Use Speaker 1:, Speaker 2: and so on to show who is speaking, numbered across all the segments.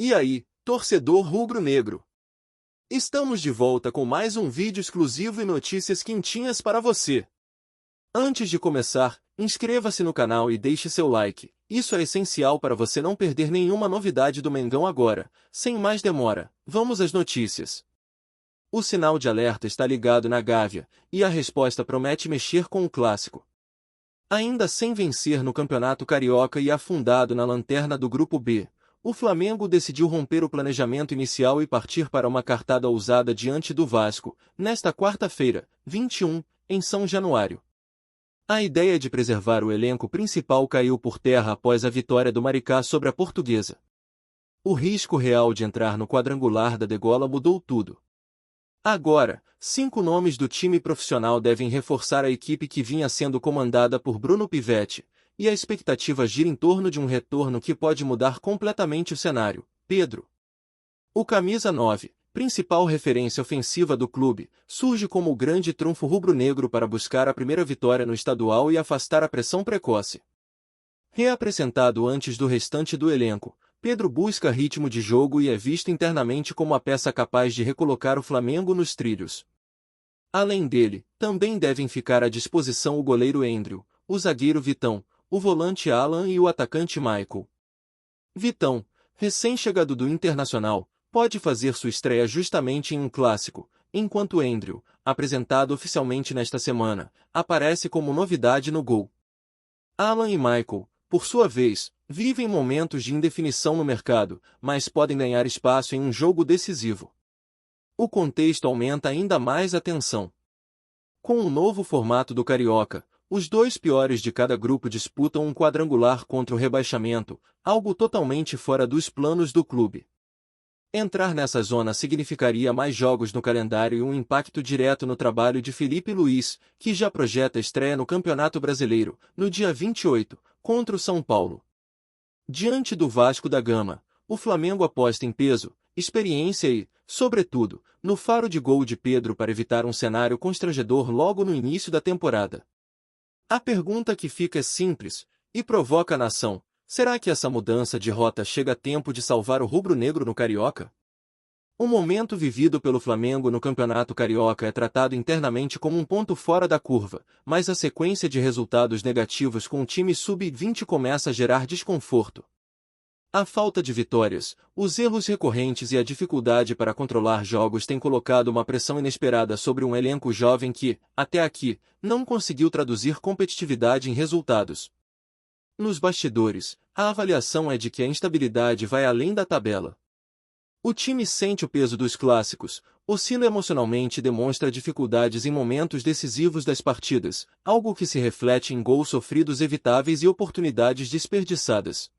Speaker 1: E aí, torcedor rubro-negro? Estamos de volta com mais um vídeo exclusivo e notícias quentinhas para você. Antes de começar, inscreva-se no canal e deixe seu like. Isso é essencial para você não perder nenhuma novidade do Mengão agora. Sem mais demora, vamos às notícias. O sinal de alerta está ligado na Gávea, e a resposta promete mexer com o clássico. Ainda sem vencer no Campeonato Carioca e afundado na lanterna do Grupo B, o Flamengo decidiu romper o planejamento inicial e partir para uma cartada ousada diante do Vasco, nesta quarta-feira, 21, em São Januário. A ideia de preservar o elenco principal caiu por terra após a vitória do Maricá sobre a Portuguesa. O risco real de entrar no quadrangular da degola mudou tudo. Agora, 5 nomes do time profissional devem reforçar a equipe que vinha sendo comandada por Bruno Pivetti, e a expectativa gira em torno de um retorno que pode mudar completamente o cenário. Pedro, o camisa 9, principal referência ofensiva do clube, surge como o grande trunfo rubro-negro para buscar a primeira vitória no estadual e afastar a pressão precoce. Reapresentado antes do restante do elenco, Pedro busca ritmo de jogo e é visto internamente como a peça capaz de recolocar o Flamengo nos trilhos. Além dele, também devem ficar à disposição o goleiro Endriel, o zagueiro Vitão, o volante Alan e o atacante Michael. Vitão, recém-chegado do Internacional, pode fazer sua estreia justamente em um clássico, enquanto Endriel, apresentado oficialmente nesta semana, aparece como novidade no gol. Alan e Michael, por sua vez, vivem momentos de indefinição no mercado, mas podem ganhar espaço em um jogo decisivo. O contexto aumenta ainda mais a tensão. Com o novo formato do Carioca, os 2 piores de cada grupo disputam um quadrangular contra o rebaixamento, algo totalmente fora dos planos do clube. Entrar nessa zona significaria mais jogos no calendário e um impacto direto no trabalho de Felipe Luiz, que já projeta a estreia no Campeonato Brasileiro, no dia 28, contra o São Paulo. Diante do Vasco da Gama, o Flamengo aposta em peso, experiência e, sobretudo, no faro de gol de Pedro para evitar um cenário constrangedor logo no início da temporada. A pergunta que fica é simples, e provoca a nação: será que essa mudança de rota chega a tempo de salvar o rubro-negro no Carioca? O momento vivido pelo Flamengo no Campeonato Carioca é tratado internamente como um ponto fora da curva, mas a sequência de resultados negativos com o time sub-20 começa a gerar desconforto. A falta de vitórias, os erros recorrentes e a dificuldade para controlar jogos têm colocado uma pressão inesperada sobre um elenco jovem que, até aqui, não conseguiu traduzir competitividade em resultados. Nos bastidores, a avaliação é de que a instabilidade vai além da tabela. O time sente o peso dos clássicos, oscila emocionalmente e demonstra dificuldades em momentos decisivos das partidas, algo que se reflete em gols sofridos evitáveis e oportunidades desperdiçadas.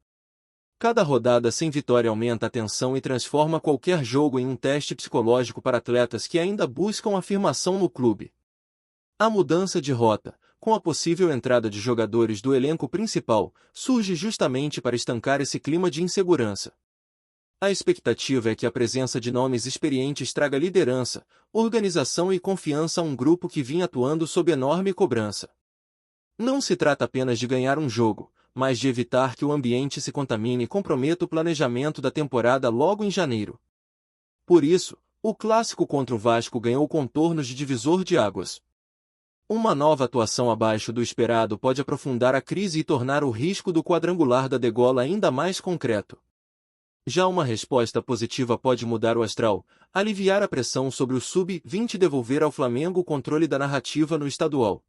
Speaker 1: Cada rodada sem vitória aumenta a tensão e transforma qualquer jogo em um teste psicológico para atletas que ainda buscam afirmação no clube. A mudança de rota, com a possível entrada de jogadores do elenco principal, surge justamente para estancar esse clima de insegurança. A expectativa é que a presença de nomes experientes traga liderança, organização e confiança a um grupo que vinha atuando sob enorme cobrança. Não se trata apenas de ganhar um jogo, mas de evitar que o ambiente se contamine e comprometa o planejamento da temporada logo em janeiro. Por isso, o clássico contra o Vasco ganhou contornos de divisor de águas. Uma nova atuação abaixo do esperado pode aprofundar a crise e tornar o risco do quadrangular da degola ainda mais concreto. Já uma resposta positiva pode mudar o astral, aliviar a pressão sobre o sub-20 e devolver ao Flamengo o controle da narrativa no estadual.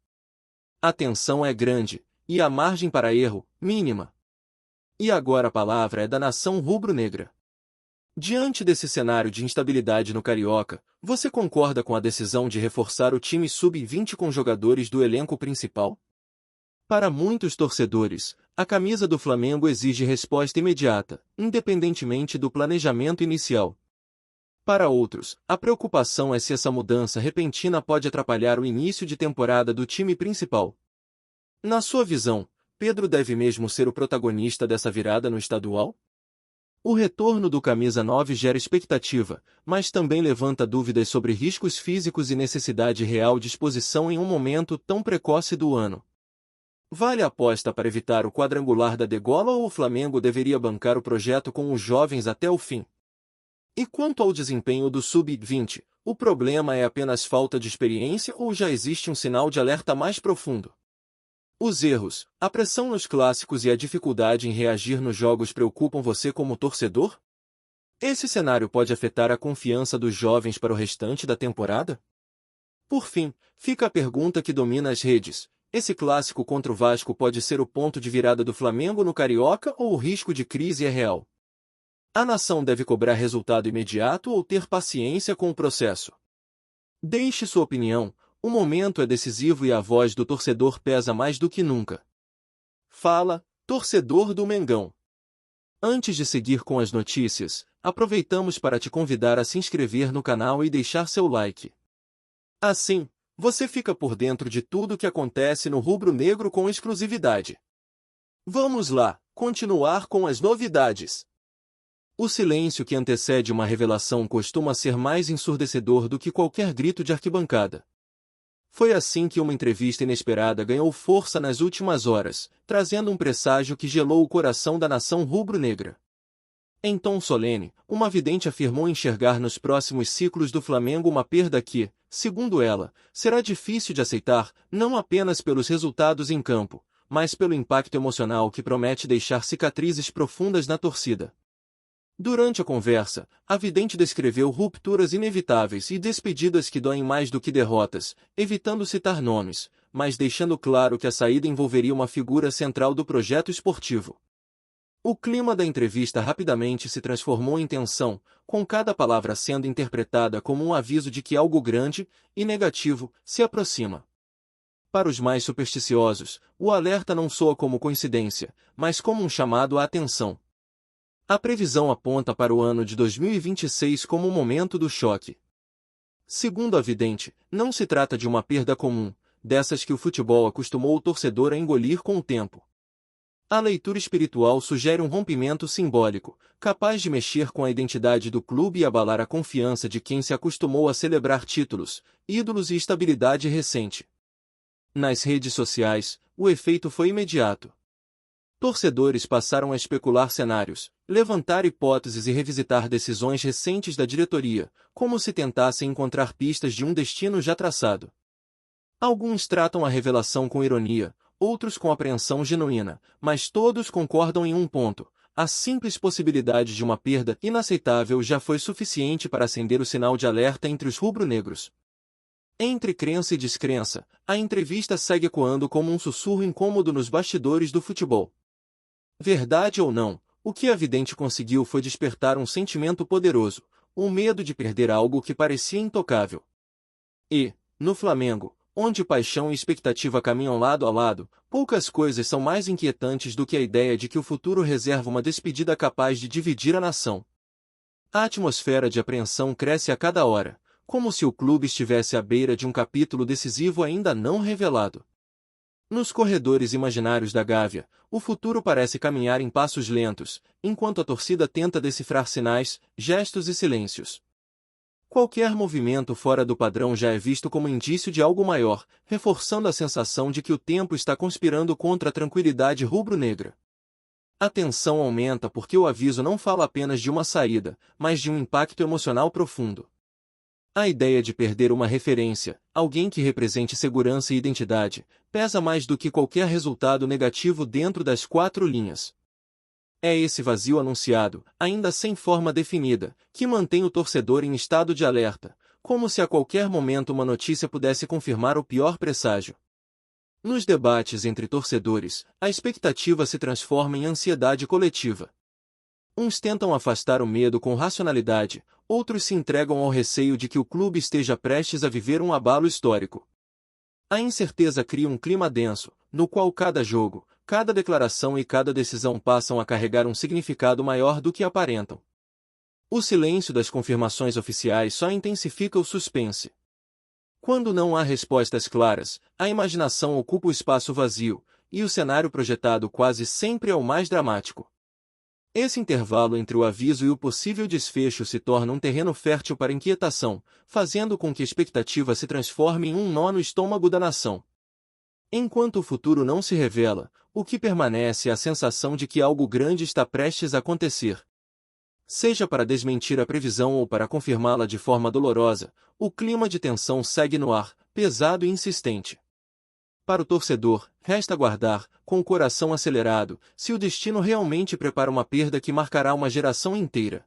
Speaker 1: A tensão é grande, e a margem para erro, mínima. E agora a palavra é da nação rubro-negra. Diante desse cenário de instabilidade no Carioca, você concorda com a decisão de reforçar o time sub-20 com jogadores do elenco principal? Para muitos torcedores, a camisa do Flamengo exige resposta imediata, independentemente do planejamento inicial. Para outros, a preocupação é se essa mudança repentina pode atrapalhar o início de temporada do time principal. Na sua visão, Pedro deve mesmo ser o protagonista dessa virada no estadual? O retorno do camisa 9 gera expectativa, mas também levanta dúvidas sobre riscos físicos e necessidade real de exposição em um momento tão precoce do ano. Vale a aposta para evitar o quadrangular da degola ou o Flamengo deveria bancar o projeto com os jovens até o fim? E quanto ao desempenho do Sub-20, o problema é apenas falta de experiência ou já existe um sinal de alerta mais profundo? Os erros, a pressão nos clássicos e a dificuldade em reagir nos jogos preocupam você como torcedor? Esse cenário pode afetar a confiança dos jovens para o restante da temporada? Por fim, fica a pergunta que domina as redes. Esse clássico contra o Vasco pode ser o ponto de virada do Flamengo no Carioca ou o risco de crise é real? A nação deve cobrar resultado imediato ou ter paciência com o processo? Deixe sua opinião, o momento é decisivo e a voz do torcedor pesa mais do que nunca. Fala, torcedor do Mengão. Antes de seguir com as notícias, aproveitamos para te convidar a se inscrever no canal e deixar seu like. Assim, você fica por dentro de tudo o que acontece no rubro-negro com exclusividade. Vamos lá, continuar com as novidades. O silêncio que antecede uma revelação costuma ser mais ensurdecedor do que qualquer grito de arquibancada. Foi assim que uma entrevista inesperada ganhou força nas últimas horas, trazendo um presságio que gelou o coração da nação rubro-negra. Em tom solene, uma vidente afirmou enxergar nos próximos ciclos do Flamengo uma perda que, segundo ela, será difícil de aceitar, não apenas pelos resultados em campo, mas pelo impacto emocional que promete deixar cicatrizes profundas na torcida. Durante a conversa, a vidente descreveu rupturas inevitáveis e despedidas que doem mais do que derrotas, evitando citar nomes, mas deixando claro que a saída envolveria uma figura central do projeto esportivo. O clima da entrevista rapidamente se transformou em tensão, com cada palavra sendo interpretada como um aviso de que algo grande e negativo se aproxima. Para os mais supersticiosos, o alerta não soa como coincidência, mas como um chamado à atenção. A previsão aponta para o ano de 2026 como o momento do choque. Segundo a vidente, não se trata de uma perda comum, dessas que o futebol acostumou o torcedor a engolir com o tempo. A leitura espiritual sugere um rompimento simbólico, capaz de mexer com a identidade do clube e abalar a confiança de quem se acostumou a celebrar títulos, ídolos e estabilidade recente. Nas redes sociais, o efeito foi imediato. Torcedores passaram a especular cenários, levantar hipóteses e revisitar decisões recentes da diretoria, como se tentassem encontrar pistas de um destino já traçado. Alguns tratam a revelação com ironia, outros com apreensão genuína, mas todos concordam em um ponto: a simples possibilidade de uma perda inaceitável já foi suficiente para acender o sinal de alerta entre os rubro-negros. Entre crença e descrença, a entrevista segue ecoando como um sussurro incômodo nos bastidores do futebol. Verdade ou não, o que a vidente conseguiu foi despertar um sentimento poderoso, o medo de perder algo que parecia intocável. E, no Flamengo, onde paixão e expectativa caminham lado a lado, poucas coisas são mais inquietantes do que a ideia de que o futuro reserva uma despedida capaz de dividir a nação. A atmosfera de apreensão cresce a cada hora, como se o clube estivesse à beira de um capítulo decisivo ainda não revelado. Nos corredores imaginários da Gávea, o futuro parece caminhar em passos lentos, enquanto a torcida tenta decifrar sinais, gestos e silêncios. Qualquer movimento fora do padrão já é visto como indício de algo maior, reforçando a sensação de que o tempo está conspirando contra a tranquilidade rubro-negra. A tensão aumenta porque o aviso não fala apenas de uma saída, mas de um impacto emocional profundo. A ideia de perder uma referência, alguém que represente segurança e identidade, pesa mais do que qualquer resultado negativo dentro das quatro linhas. É esse vazio anunciado, ainda sem forma definida, que mantém o torcedor em estado de alerta, como se a qualquer momento uma notícia pudesse confirmar o pior presságio. Nos debates entre torcedores, a expectativa se transforma em ansiedade coletiva. Uns tentam afastar o medo com racionalidade, outros se entregam ao receio de que o clube esteja prestes a viver um abalo histórico. A incerteza cria um clima denso, no qual cada jogo, cada declaração e cada decisão passam a carregar um significado maior do que aparentam. O silêncio das confirmações oficiais só intensifica o suspense. Quando não há respostas claras, a imaginação ocupa o espaço vazio, e o cenário projetado quase sempre é o mais dramático. Esse intervalo entre o aviso e o possível desfecho se torna um terreno fértil para inquietação, fazendo com que a expectativa se transforme em um nó no estômago da nação. Enquanto o futuro não se revela, o que permanece é a sensação de que algo grande está prestes a acontecer. Seja para desmentir a previsão ou para confirmá-la de forma dolorosa, o clima de tensão segue no ar, pesado e insistente. Para o torcedor, resta aguardar, com o coração acelerado, se o destino realmente prepara uma perda que marcará uma geração inteira.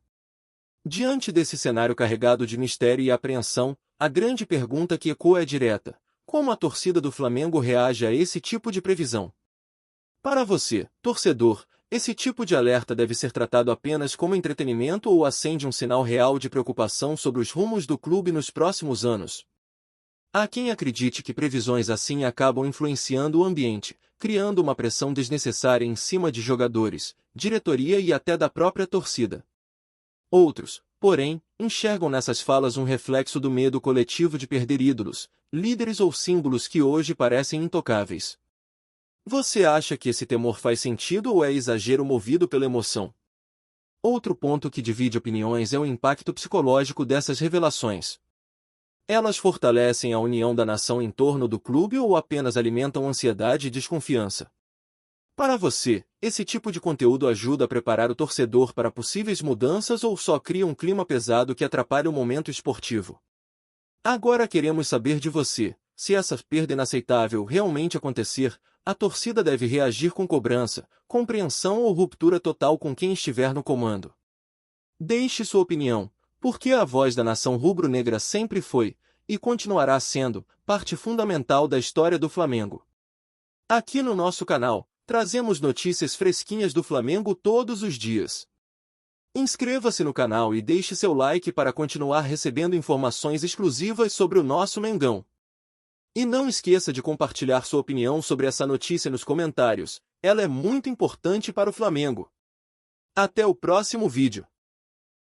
Speaker 1: Diante desse cenário carregado de mistério e apreensão, a grande pergunta que ecoa é direta: como a torcida do Flamengo reage a esse tipo de previsão? Para você, torcedor, esse tipo de alerta deve ser tratado apenas como entretenimento ou acende um sinal real de preocupação sobre os rumos do clube nos próximos anos? Há quem acredite que previsões assim acabam influenciando o ambiente, criando uma pressão desnecessária em cima de jogadores, diretoria e até da própria torcida. Outros, porém, enxergam nessas falas um reflexo do medo coletivo de perder ídolos, líderes ou símbolos que hoje parecem intocáveis. Você acha que esse temor faz sentido ou é exagero movido pela emoção? Outro ponto que divide opiniões é o impacto psicológico dessas revelações. Elas fortalecem a união da nação em torno do clube ou apenas alimentam ansiedade e desconfiança? Para você, esse tipo de conteúdo ajuda a preparar o torcedor para possíveis mudanças ou só cria um clima pesado que atrapalha o momento esportivo? Agora queremos saber de você: se essa perda inaceitável realmente acontecer, a torcida deve reagir com cobrança, compreensão ou ruptura total com quem estiver no comando? Deixe sua opinião, porque a voz da nação rubro-negra sempre foi, e continuará sendo, parte fundamental da história do Flamengo. Aqui no nosso canal, trazemos notícias fresquinhas do Flamengo todos os dias. Inscreva-se no canal e deixe seu like para continuar recebendo informações exclusivas sobre o nosso Mengão. E não esqueça de compartilhar sua opinião sobre essa notícia nos comentários, ela é muito importante para o Flamengo. Até o próximo vídeo.